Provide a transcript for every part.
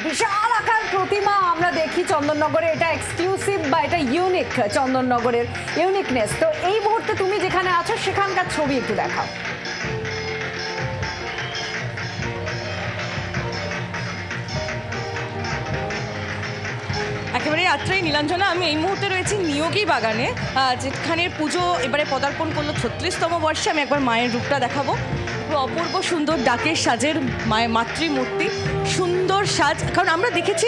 বিশাল আকার প্রতিমা আমরা দেখি চন্দননগরে। এটা এক্সক্লুসিভ বা এটা ইউনিক, চন্দননগরের ইউনিকনেস। তো এই মুহূর্তে তুমি যেখানে আছো সেখানকার ছবি একটু দেখাও। একেবারে আত্রাই নীলাঞ্জনা, আমি এই মুহূর্তে রয়েছি নিয়োগী বাগানে, যেখানে পুজো এবারে পদার্পণ করলো 36তম বর্ষে। আমি একবার মায়ের রূপটা দেখাবো। অপূর্ব সুন্দর ডাকের সাজের মায়ের মাতৃমূর্তি, সুন্দর সাজ। কারণ আমরা দেখেছি,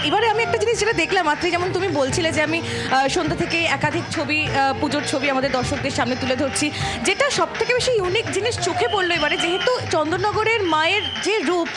এবারে আমি একটা জিনিস যেটা দেখলাম মাতৃ, যেমন তুমি বলছিলে যে আমি সন্ধ্যা থেকে একাধিক ছবি, পুজোর ছবি আমাদের দর্শকদের সামনে তুলে ধরছি। যেটা সব থেকে বেশি ইউনিক জিনিস চোখে পড়লো এবারে, যেহেতু চন্দননগরের মায়ের যে রূপ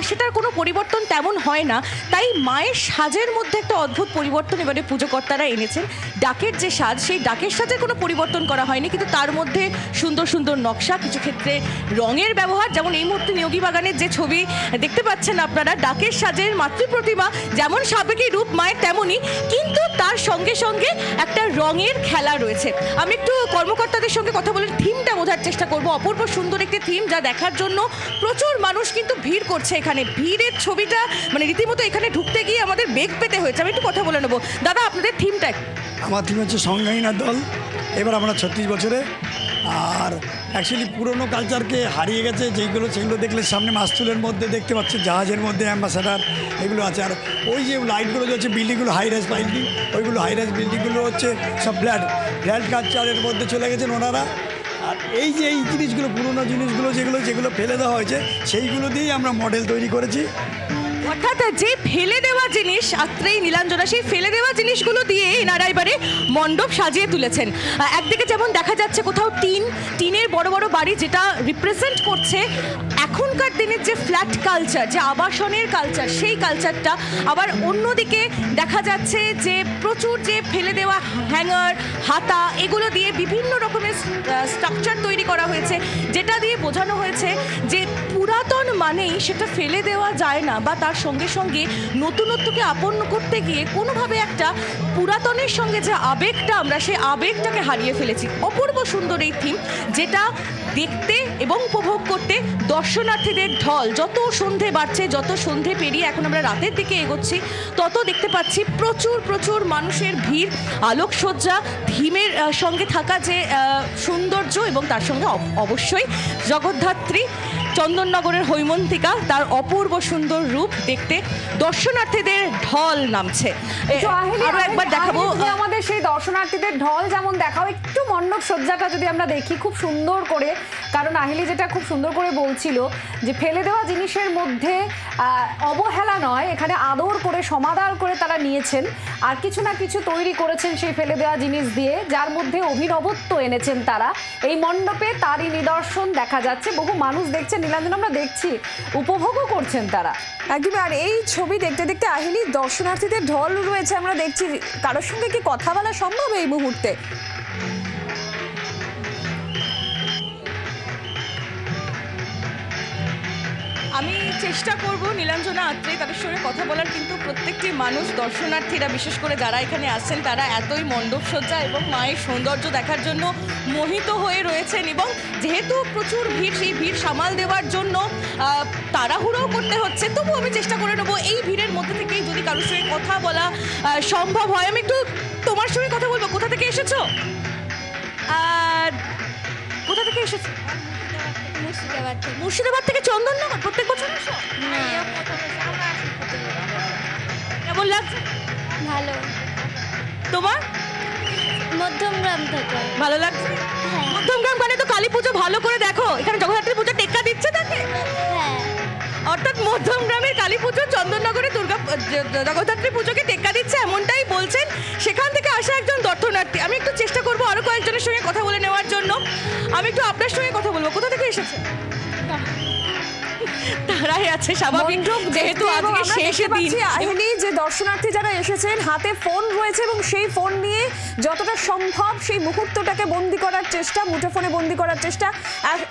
সেটার কোনো পরিবর্তন তেমন হয় না, তাই মায়ের সাজের মধ্যে একটা অদ্ভুত পরিবর্তন এবারে পুজোকর্তারা এনেছেন। ডাকের যে সাজ, সেই ডাকের সাজে কোনো পরিবর্তন করা হয়নি, কিন্তু তার মধ্যে সুন্দর সুন্দর নকশা, কিছু ক্ষেত্রে রঙের ব্যবহার। যেমন এই মুহূর্তে নিয়োগী বাগানের যে ছবি দেখতে পাচ্ছেন আপনারা, ডাকের সাজের মাতৃপ্রতিমা, যেমন সাবেকি রূপ মায়ের তেমনই, কিন্তু তার সঙ্গে সঙ্গে একটা রঙের খেলা রয়েছে। আমি একটু কর্মকর্তাদের সঙ্গে কথা বলে থিমটা বোঝার চেষ্টা করব। অপূর্ব সুন্দর একটি থিম, যা দেখার জন্য প্রচুর মানুষ কিন্তু ভিড় করছে এখানে। ভিড়ের ছবিটা মানে রীতিমতো এখানে ঢুকতে গিয়ে আমাদের বেগ পেতে হয়েছে। আমি একটু কথা বলে নেবো। দাদা, আপনাদের থিমটা? আমার থিম হচ্ছে সংজ্ঞাহীনার দল। এবার আমরা 36 বছরে। আর অ্যাকচুয়ালি পুরনো কালচারকে হারিয়ে গেছে, সেগুলো দেখলে সামনে মাস্তুলের মধ্যে দেখতে পাচ্ছি, জাহাজের মধ্যে অ্যাম্বাসাডার এগুলো আছে। আর ওই যে লাইটগুলো যে হচ্ছে বিল্ডিংগুলো, হাই রাইজ বিল্ডিং, ওইগুলো হাই রাইজ বিল্ডিংগুলো হচ্ছে সব ফ্ল্যাট কালচারের মধ্যে চলে গেছেন ওনারা। আর এই যে এই জিনিসগুলো, পুরনো জিনিসগুলো যেগুলো ফেলে দেওয়া হয়েছে, সেইগুলো দিয়েই আমরা মডেল তৈরি করেছি। অর্থাৎ যে ফেলে দেওয়া জিনিস, আত্রেই নীলাঞ্জনা, সেই ফেলে দেওয়া জিনিসগুলো দিয়ে এনারা এবারে মণ্ডপ সাজিয়ে তুলেছেন। একদিকে যেমন দেখা যাচ্ছে কোথাও টিনের বড় বড় বাড়ি, যেটা রিপ্রেজেন্ট করছে এখনকার দিনের যে ফ্ল্যাট কালচার, যে আবাসনের কালচার, সেই কালচারটা। আবার অন্যদিকে দেখা যাচ্ছে যে প্রচুর যে ফেলে দেওয়া হ্যাঙ্গার, হাতা, এগুলো দিয়ে বিভিন্ন রকমের স্ট্রাকচার তৈরি করা হয়েছে, যেটা দিয়ে বোঝানো হয়েছে যে পুরাতন মানেই সেটা ফেলে দেওয়া যায় না, বা তার সঙ্গে সঙ্গে নতুনত্বকে আপন করতে গিয়ে কোনোভাবে একটা পুরাতনের সঙ্গে যে আবেগটা, আমরা সেই আবেগটাকে হারিয়ে ফেলেছি। অপূর্ব সুন্দর এই থিম, যেটা দেখতে এবং উপভোগ করতে দর্শনার্থীদের ঢল। যত সন্ধে বাড়ছে, যত সন্ধে পেরিয়ে এখন আমরা রাতের দিকে এগোচ্ছি, তত দেখতে পাচ্ছি প্রচুর মানুষের ভিড়, আলোকসজ্জা, থিমের সঙ্গে থাকা যে সৌন্দর্য, এবং তার সঙ্গে অবশ্যই জগদ্ধাত্রী চন্দননগরের হৈমন্তিকা, তার অপূর্ব সুন্দর রূপ দেখতে দর্শনার্থীদের ঢল নামছে। আরো একবার দেখাবো আমাদের সেই দর্শনার্থীদের ঢল যেমন দেখাও, একটু মণ্ডপ সজ্জাটা যদি আমরা দেখি খুব সুন্দর করে। কারণ আহিলি যেটা খুব সুন্দর করে বলছিল যে ফেলে দেওয়া জিনিসের মধ্যে অবহেলা নয়, এখানে আদর করে সমাদর করে তারা নিয়েছেন, আর কিছু না কিছু তৈরি করেছেন সেই ফেলে দেওয়া জিনিস দিয়ে, যার মধ্যে অভিনবত্ব এনেছেন তারা। এই মণ্ডপে তারই নিদর্শন দেখা যাচ্ছে। বহু মানুষ দেখছেন, নীলাঞ্জনা, আমরা দেখছি, উপভোগও করছেন তারা একদমই। আর এই ছবি দেখতে দেখতে আহিলি দর্শনার্থীদের ঢল রয়েছে, আমরা দেখছি। কারোর সঙ্গে কি কথা বলা সম্ভব এই মুহূর্তে? আমি চেষ্টা করব নীলাঞ্জনা আত্রে তাদের সঙ্গে কথা বলার, কিন্তু প্রত্যেকটি মানুষ, দর্শনার্থীরা বিশেষ করে যারা এখানে আসছেন, তারা এতই মণ্ডপ সজ্জা এবং মায়ের সৌন্দর্য দেখার জন্য মোহিত হয়ে রয়েছেন। এবং যেহেতু প্রচুর ভিড়, সেই ভিড় সামাল দেওয়ার জন্য তাড়াহুড়োও করতে হচ্ছে। তবু আমি চেষ্টা করে নেবো এই ভিড়ের মধ্যে থেকেই যদি কারোর সঙ্গে কথা বলা সম্ভব হয়। আমি একটু তোমার সঙ্গে কথা বলবো। কোথা থেকে এসেছো? কোথা থেকে এসেছো? মুর্শিদাবাদ থেকে। চন্দননগর প্রত্যেক বছর আসো? কেমন লাগছে? ভালো। তোমার? মধ্যমগ্রাম থেকে। ভালো লাগছে? মধ্যমগ্রাম মানে তো কালী পুজো ভালো করে দেখো, এখানে জগদ্ধাত্রী পুজো টেক্কা দিচ্ছে তাকে। হ্যাঁ। অর্থাৎ মধ্যমগ্রামের কালী পুজো চন্দননগরে জগদ্ধাত্রী পুজোকে টেক্কা দিচ্ছে, এমনটাই বলছেন সেখান থেকে আসা একজন দর্শনার্থী। আমি একটু চেষ্টা করবো আরো কয়েকজনের সঙ্গে কথা বলে নেওয়ার জন্য। আমি একটু আপনার সঙ্গে কথা বলবো। কোথা থেকে এসেছে? তারাই আছে স্বাভাবিক, যেহেতু আজকে শেষের দিন। আহিলি, যে দর্শনার্থী যারা এসেছেন, হাতে ফোন রয়েছে এবং সেই ফোন নিয়ে যতটা সম্ভব সেই মুহূর্তটাকে বন্দি করার চেষ্টা, মুঠোফোনে বন্দি করার চেষ্টা।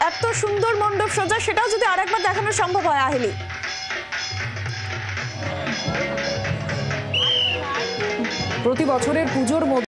এত সুন্দর মণ্ডপ সজ্জা, সেটাও যদি আরেকবার দেখানো সম্ভব হয় আহিলি। প্রতি বছরের পুজোর মধ্যে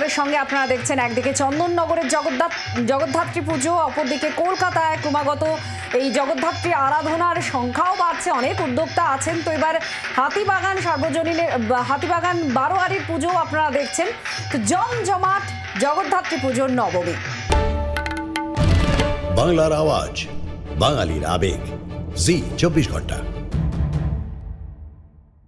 খবরের সঙ্গে আপনারা দেখছেন একদিকে চন্দননগরের জগদ্ধাত্রী পুজো, অপরদিকে কলকাতায় ক্রমাগত এই জগদ্ধাত্রী আরাধনার সংখ্যাও বাড়ছে, অনেক উদ্যোক্তা আছেন। তো এবার হাতিবাগান সার্বজনীনের হাতিবাগান বারোয়ারির পুজো আপনারা দেখছেন। তো জমজমাট জগদ্ধাত্রী পুজোর নবমী। বাংলার আওয়াজ, বাঙালির আবেগ, জি 24 ঘন্টা।